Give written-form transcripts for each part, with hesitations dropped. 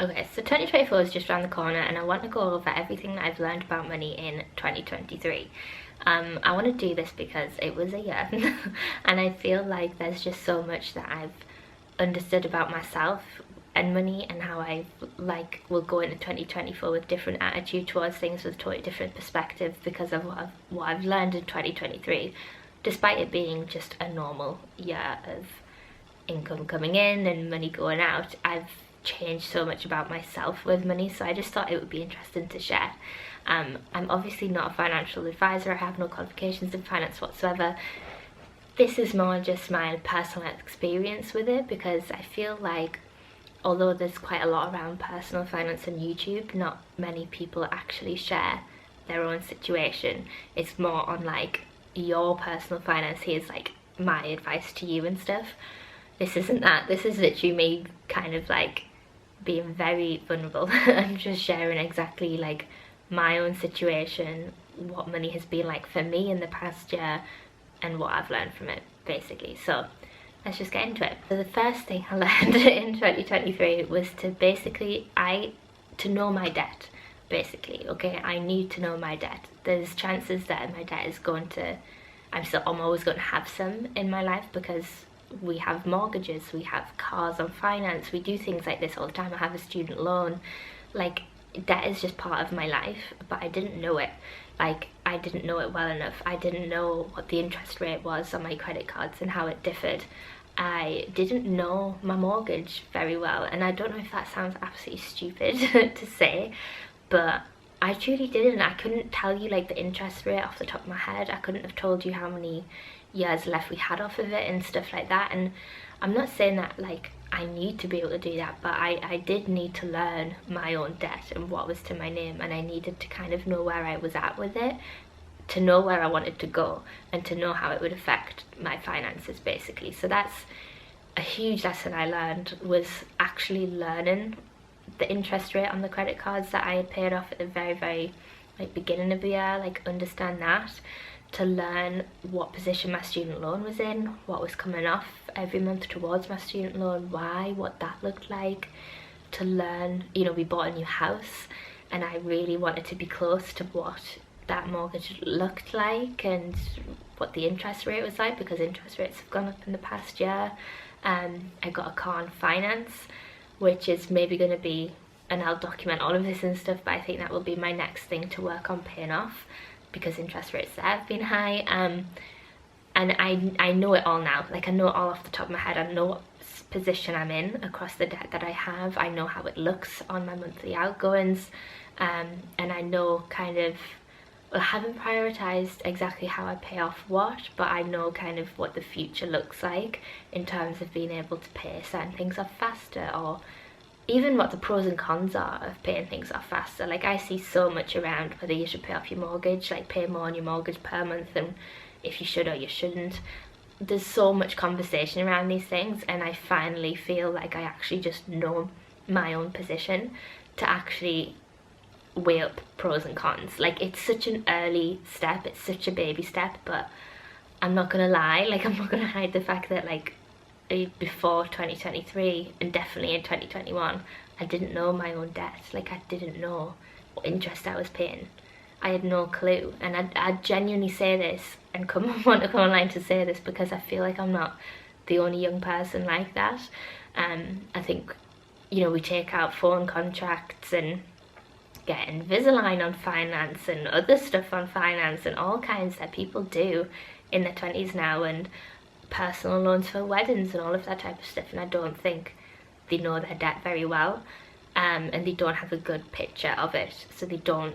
Okay, so 2024 is just around the corner and I want to go over everything that I've learned about money in 2023. I want to do this because it was a year and I feel like there's just so much that I've understood about myself and money, and how I will go into 2024 with different attitude towards things, with totally different perspective because of what I've learned in 2023, despite it being just a normal year of income coming in and money going out. I've changed so much about myself with money, so I just thought it would be interesting to share. I'm obviously not a financial advisor, I have no qualifications in finance whatsoever. This is more just my personal experience with it, because I feel like although there's quite a lot around personal finance on YouTube, not many people actually share their own situation. It's more on like your personal finance, here's like my advice to you and stuff. This isn't that. This is literally me kind of like being very vulnerable and just sharing exactly like my own situation, what money has been like for me in the past year and what I've learned from it, basically. So let's just get into it. So the first thing I learned in 2023 was to know my debt, basically. Okay, I need to know my debt. There's chances that my debt is going to, I'm always going to have some in my life, because we have mortgages, we have cars on finance, we do things like this all the time. I have a student loan. Like, debt is just part of my life, but I didn't know it. Like, I didn't know it well enough. I didn't know what the interest rate was on my credit cards and how it differed. I didn't know my mortgage very well, and I don't know if that sounds absolutely stupid to say, but I truly didn't. I couldn't tell you like the interest rate off the top of my head. I couldn't have told you how many years left we had off of it and stuff like that. And I'm not saying that like I need to be able to do that, but I did need to learn my own debt and what was to my name, and I needed to kind of know where I was at with it, to know where I wanted to go, and to know how it would affect my finances, basically. So that's a huge lesson I learned, was actually learning the interest rate on the credit cards that I had paid off at the very like beginning of the year, like understand that, to learn what position my student loan was in, what was coming off every month towards my student loan, why, what that looked like, to learn, you know, we bought a new house and I really wanted to be close to what that mortgage looked like and what the interest rate was like, because interest rates have gone up in the past year. I got a car on finance, which is maybe going to be, and I'll document all of this and stuff, but I think that will be my next thing to work on paying off, because interest rates there have been high. And I know it all now. Like, I know it all off the top of my head. I know what position I'm in across the debt that I have. I know how it looks on my monthly outgoings, and I know kind of, well, I haven't prioritised exactly how I pay off what, but I know kind of what the future looks like in terms of being able to pay certain things off faster, or even what the pros and cons are of paying things off faster. Like, I see so much around whether you should pay off your mortgage, like pay more on your mortgage per month than if you should or you shouldn't. There's so much conversation around these things, and I finally feel like I actually just know my own position to actually weigh up pros and cons. Like, it's such an early step, it's such a baby step, but I'm not gonna lie, like, I'm not gonna hide the fact that like before 2023 and definitely in 2021 I didn't know my own debt. Like, I didn't know what interest I was paying. I had no clue, and I genuinely say this and want to come online to say this because I feel like I'm not the only young person like that. I think, you know, we take out phone contracts and get Invisalign on finance and other stuff on finance and all kinds that people do in their 20s now, and personal loans for weddings and all of that type of stuff, and I don't think they know their debt very well, and they don't have a good picture of it. So they don't,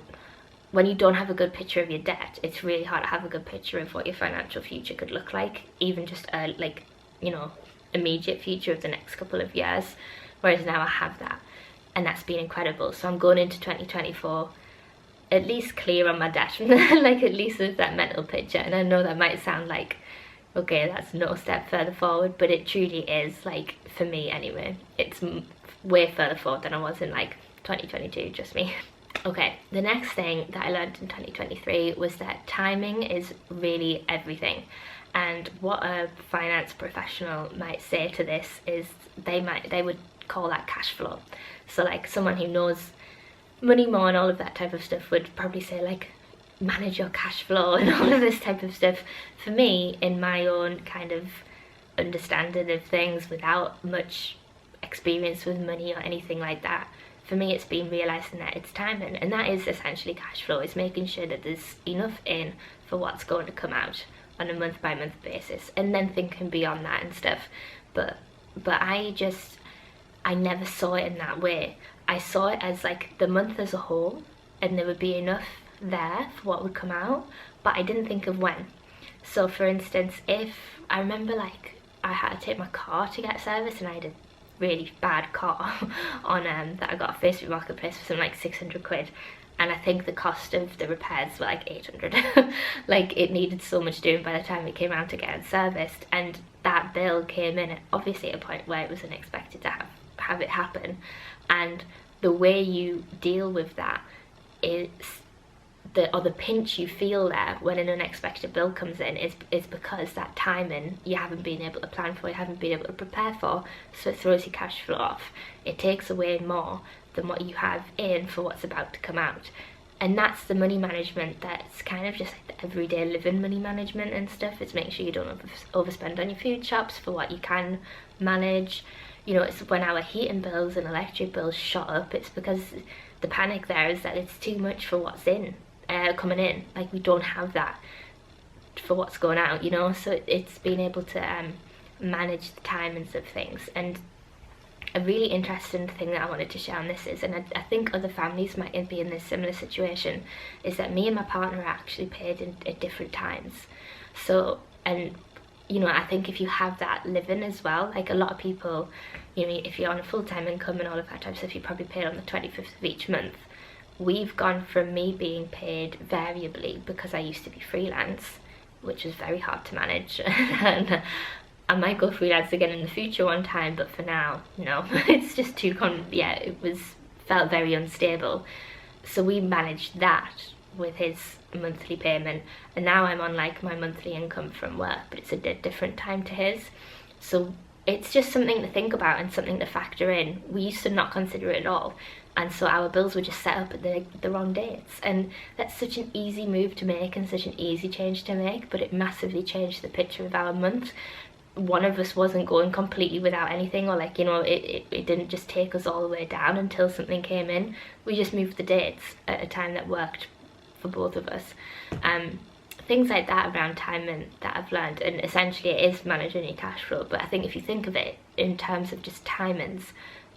when you don't have a good picture of your debt, it's really hard to have a good picture of what your financial future could look like, even just like, you know, immediate future of the next couple of years. Whereas now I have that, and that's been incredible. So I'm going into 2024 at least clear on my debt, like at least with that mental picture. And I know that might sound like, okay, that's no step further forward, but it truly is, like, for me anyway, it's way further forward than I was in like 2022, just me. Okay, the next thing that I learned in 2023 was that timing is really everything. And what a finance professional might say to this is they would call that cash flow. So like someone who knows money more and all of that type of stuff would probably say like manage your cash flow and all of this type of stuff. For me, in my own kind of understanding of things without much experience with money or anything like that, for me it's been realising that it's timing, and that is essentially cash flow. It's making sure that there's enough in for what's going to come out on a month by month basis, and then thinking beyond that and stuff. But I never saw it in that way. I saw it as like the month as a whole, and there would be enough there for what would come out, but I didn't think of when. So for instance, if I remember like I had to take my car to get service, and I had a really bad car on that I got off Facebook Marketplace for something like 600 quid, and I think the cost of the repairs were like 800. Like it needed so much doing by the time it came around to get it serviced, and that bill came in obviously at a point where it was unexpected to have it happen. And the way you deal with that is the pinch you feel there when an unexpected bill comes in is because that timing you haven't been able to plan for, you haven't been able to prepare for, so it throws your cash flow off. It takes away more than what you have in for what's about to come out. And that's the money management that's kind of just like the everyday living money management and stuff. It's making sure you don't overspend on your food shops for what you can manage. You know, it's when our heating bills and electric bills shot up, it's because the panic there is that it's too much for what's coming in. Like we don't have that for what's going out, you know. So it's being able to manage the timings of things. And a really interesting thing that I wanted to share on this is, and I think other families might be in this similar situation, is that me and my partner are actually paid at different times. So, and you know, I think if you have that living as well, like a lot of people, you know, if you're on a full-time income and all of that type of stuff, you're probably paid on the 25th of each month. We've gone from me being paid variably because I used to be freelance, which was very hard to manage, and I might go freelance again in the future one time, but for now, no. It's just too felt very unstable. So we managed that with his monthly payment, and now I'm on like my monthly income from work, but it's a different time to his. So it's just something to think about and something to factor in. We used to not consider it at all, and so our bills were just set up at the wrong dates, and that's such an easy move to make and such an easy change to make, but it massively changed the picture of our month. One of us wasn't going completely without anything, or like, you know, it didn't just take us all the way down until something came in. We just moved the dates at a time that worked for both of us. Things like that around timing that I've learned, and essentially it is managing your cash flow. But I think if you think of it in terms of just timings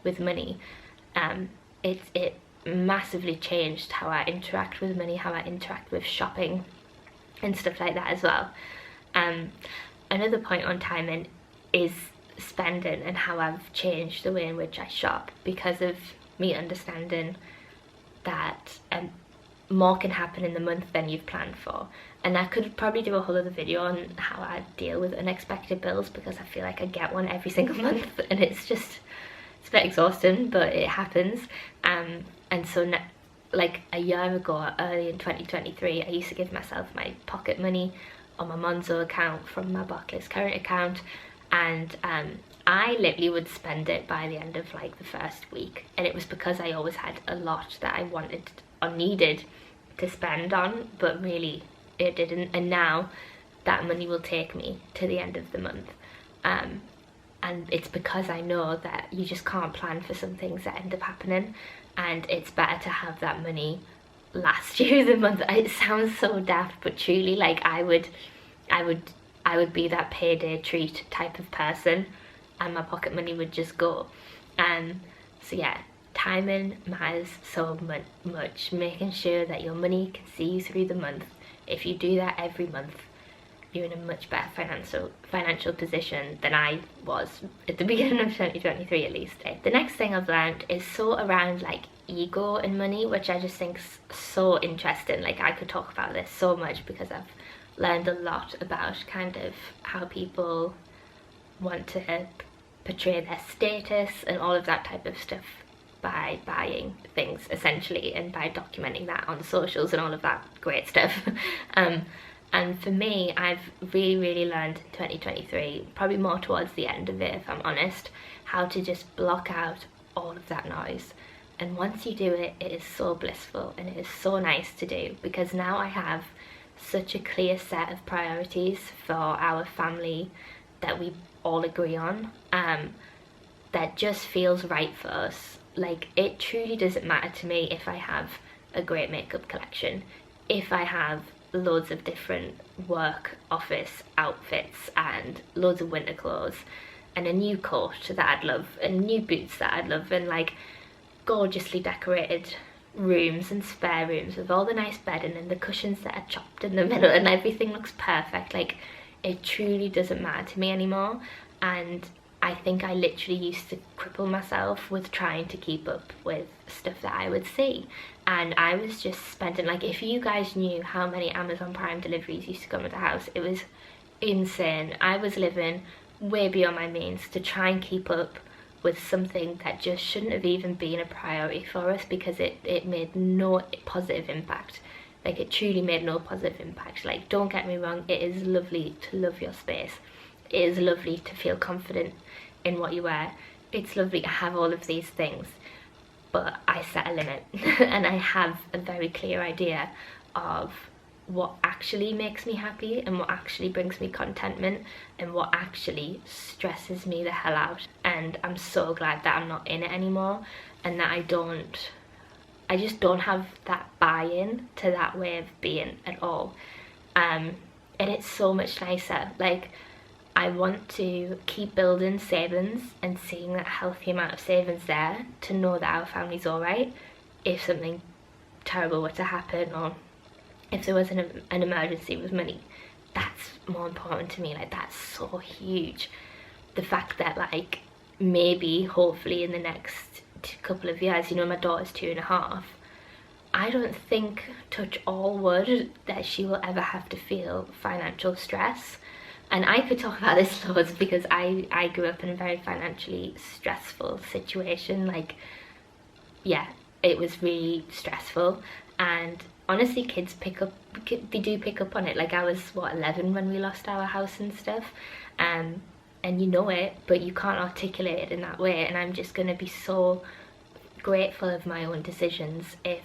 with money, it massively changed how I interact with money, how I interact with shopping and stuff like that as well. Another point on timing is spending and how I've changed the way in which I shop because of me understanding that more can happen in the month than you've planned for. And I could probably do a whole other video on how I deal with unexpected bills, because I feel like I get one every single month, and it's a bit exhausting, but it happens. And so like a year ago, early in 2023, I used to give myself my pocket money on my Monzo account from my Barclays current account, and I literally would spend it by the end of like the first week, and it was because I always had a lot that I wanted or needed to spend on, but really it didn't. And now that money will take me to the end of the month, and it's because I know that you just can't plan for some things that end up happening, and it's better to have that money last you the month. It sounds so daft, but truly, like I would be that payday treat type of person, and my pocket money would just go. So yeah, timing matters so much. Making sure that your money can see you through the month. If you do that every month, you're in a much better financial position than I was at the beginning of 2023 at least. The next thing I've learned is so around like ego and money, which I just think is so interesting. Like I could talk about this so much because I've learned a lot about kind of how people want to portray their status and all of that type of stuff by buying things essentially, and by documenting that on socials and all of that great stuff. And for me, I've really learned in 2023, probably more towards the end of it if I'm honest, how to just block out all of that noise. And once you do it, it is so blissful and it is so nice to do, because now I have such a clear set of priorities for our family that we all agree on, that just feels right for us. Like, it truly doesn't matter to me if I have a great makeup collection, if I have loads of different work office outfits and loads of winter clothes and a new coat that I'd love and new boots that I'd love, and like gorgeously decorated rooms and spare rooms with all the nice bedding and the cushions that are chopped in the middle and everything looks perfect. Like, it truly doesn't matter to me anymore. And I think I literally used to cripple myself with trying to keep up with stuff that I would see, and I was just spending, like, if you guys knew how many Amazon Prime deliveries used to come to the house, it was insane. I was living way beyond my means to try and keep up with something that just shouldn't have even been a priority for us, because it made no positive impact. Like, it truly made no positive impact. Like, don't get me wrong, it is lovely to love your space. It is lovely to feel confident in what you wear. It's lovely to have all of these things, but I set a limit and I have a very clear idea of what actually makes me happy and what actually brings me contentment and what actually stresses me the hell out. And I'm so glad that I'm not in it anymore, and that I just don't have that buy-in to that way of being at all. And it's so much nicer. Like, I want to keep building savings and seeing that healthy amount of savings there to know that our family's alright if something terrible were to happen, or if there was an emergency with money. That's more important to me. Like, that's so huge. The fact that, like, maybe, hopefully in the next couple of years, you know, my daughter's 2.5, I don't think, touch all wood, that she will ever have to feel financial stress. And I could talk about this loads because I grew up in a very financially stressful situation. Like, yeah, it was really stressful, and honestly kids do pick up on it. Like, I was, what, 11 when we lost our house and stuff, and you know it, but you can't articulate it in that way. And I'm just going to be so grateful of my own decisions if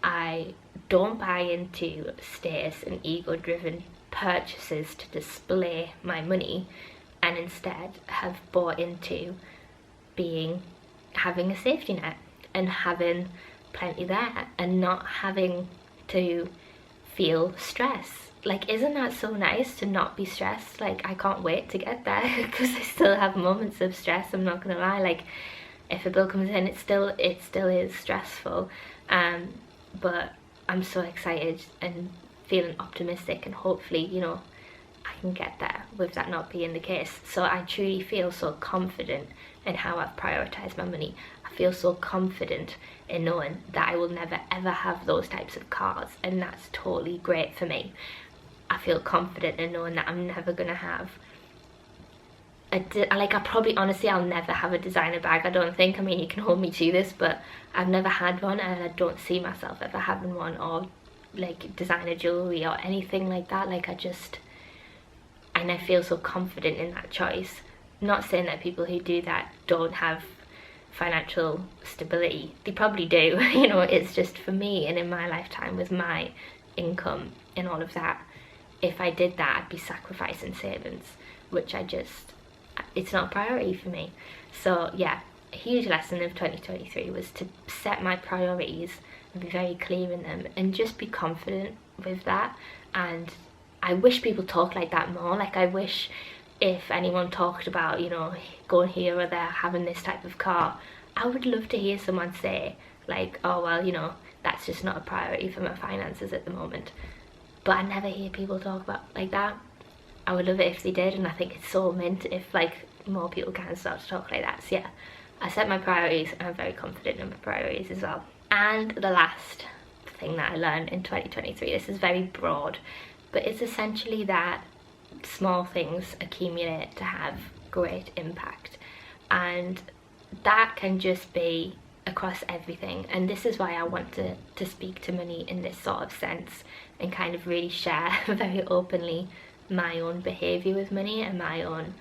I don't buy into status and ego driven purchases to display my money, and instead have bought into having a safety net and having plenty there and not having to feel stress. Like, isn't that so nice to not be stressed? Like, I can't wait to get there because I still have moments of stress, I'm not gonna lie. Like, if a bill comes in, it still is stressful, but I'm so excited and feeling optimistic, and hopefully, you know, I can get there with that not being the case. So I truly feel so confident in how I've prioritized my money. I feel so confident in knowing that I will never ever have those types of cars, and that's totally great for me. I feel confident in knowing that I'm never gonna have I'll never have a designer bag, I don't think. I mean, you can hold me to this, but I've never had one, and I don't see myself ever having one, or like designer jewelry or anything like that. Like, and I feel so confident in that choice. Not saying that people who do that don't have financial stability, they probably do. You know, it's just for me and in my lifetime with my income and all of that, if I did that, I'd be sacrificing savings, which it's not a priority for me. So yeah, a huge lesson of 2023 was to set my priorities and be very clear in them and just be confident with that. And I wish people talk like that more. Like, I wish if anyone talked about, you know, going here or there, having this type of car, I would love to hear someone say like, oh well, you know, that's just not a priority for my finances at the moment. But I never hear people talk about like that. I would love it if they did, and I think it's so mint if like more people can start to talk like that. So yeah, I set my priorities and I'm very confident in my priorities as well. And the last thing that I learned in 2023, this is very broad, but it's essentially that small things accumulate to have great impact. And that can just be across everything. And this is why I want to speak to money in this sort of sense and kind of really share very openly my own behaviour with money and my own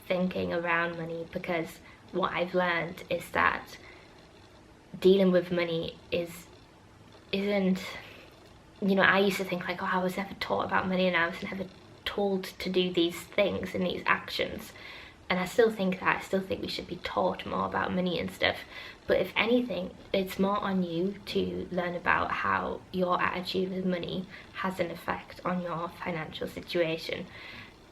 thinking around money, because what I've learned is that dealing with money isn't, you know, I used to think like, oh, I was never taught about money and I was never told to do these things and these actions. And I still think that, I still think we should be taught more about money and stuff. But if anything, it's more on you to learn about how your attitude with money has an effect on your financial situation.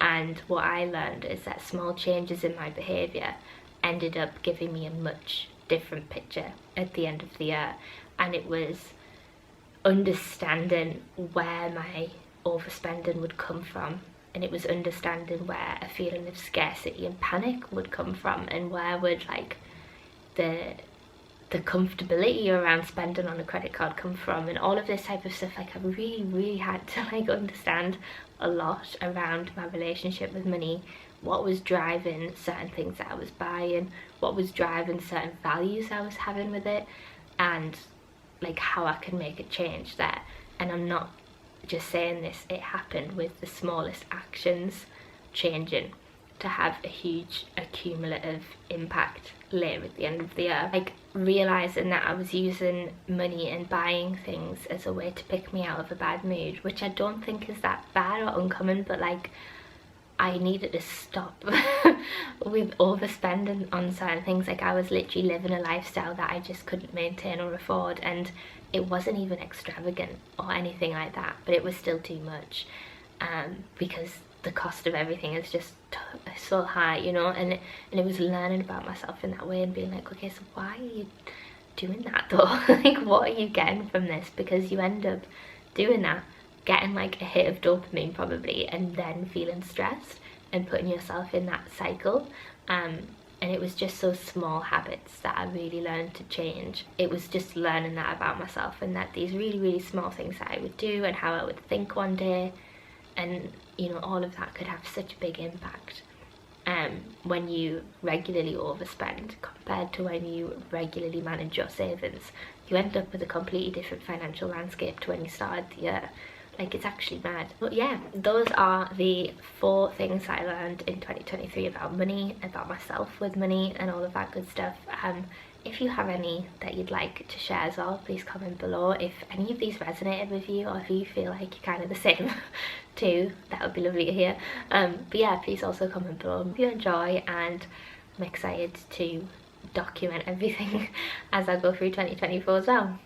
And what I learned is that small changes in my behaviour ended up giving me a much different picture at the end of the year. And it was understanding where my overspending would come from, and it was understanding where a feeling of scarcity and panic would come from, and where would like the comfortability around spending on a credit card come from, and all of this type of stuff. Like I really had to like understand a lot around my relationship with money, what was driving certain things that I was buying, what was driving certain values I was having with it, and like how I can make a change there. And I'm not just saying this, it happened with the smallest actions changing to have a huge accumulative impact later at the end of the year. Like realising that I was using money and buying things as a way to pick me out of a bad mood, which I don't think is that bad or uncommon, but like I needed to stop with overspending on certain things. Like I was literally living a lifestyle that I just couldn't maintain or afford, and it wasn't even extravagant or anything like that, but it was still too much, because the cost of everything is just so high, you know. And it was learning about myself in that way and being like, okay, so why are you doing that though? Like what are you getting from this? Because you end up doing that, getting like a hit of dopamine probably, and then feeling stressed and putting yourself in that cycle. And it was just those small habits that I really learned to change. It was just learning that about myself, and that these really small things that I would do and how I would think one day, and you know, all of that could have such a big impact when you regularly overspend compared to when you regularly manage your savings. You end up with a completely different financial landscape to when you started the year. Like it's actually mad. But yeah, those are the 4 things I learned in 2023 about money, about myself with money, and all of that good stuff. If you have any that you'd like to share as well, please comment below. If any of these resonated with you, or if you feel like you're kind of the same too, that would be lovely to hear. But yeah, please also comment below if you enjoy, and I'm excited to document everything as I go through 2024 as well.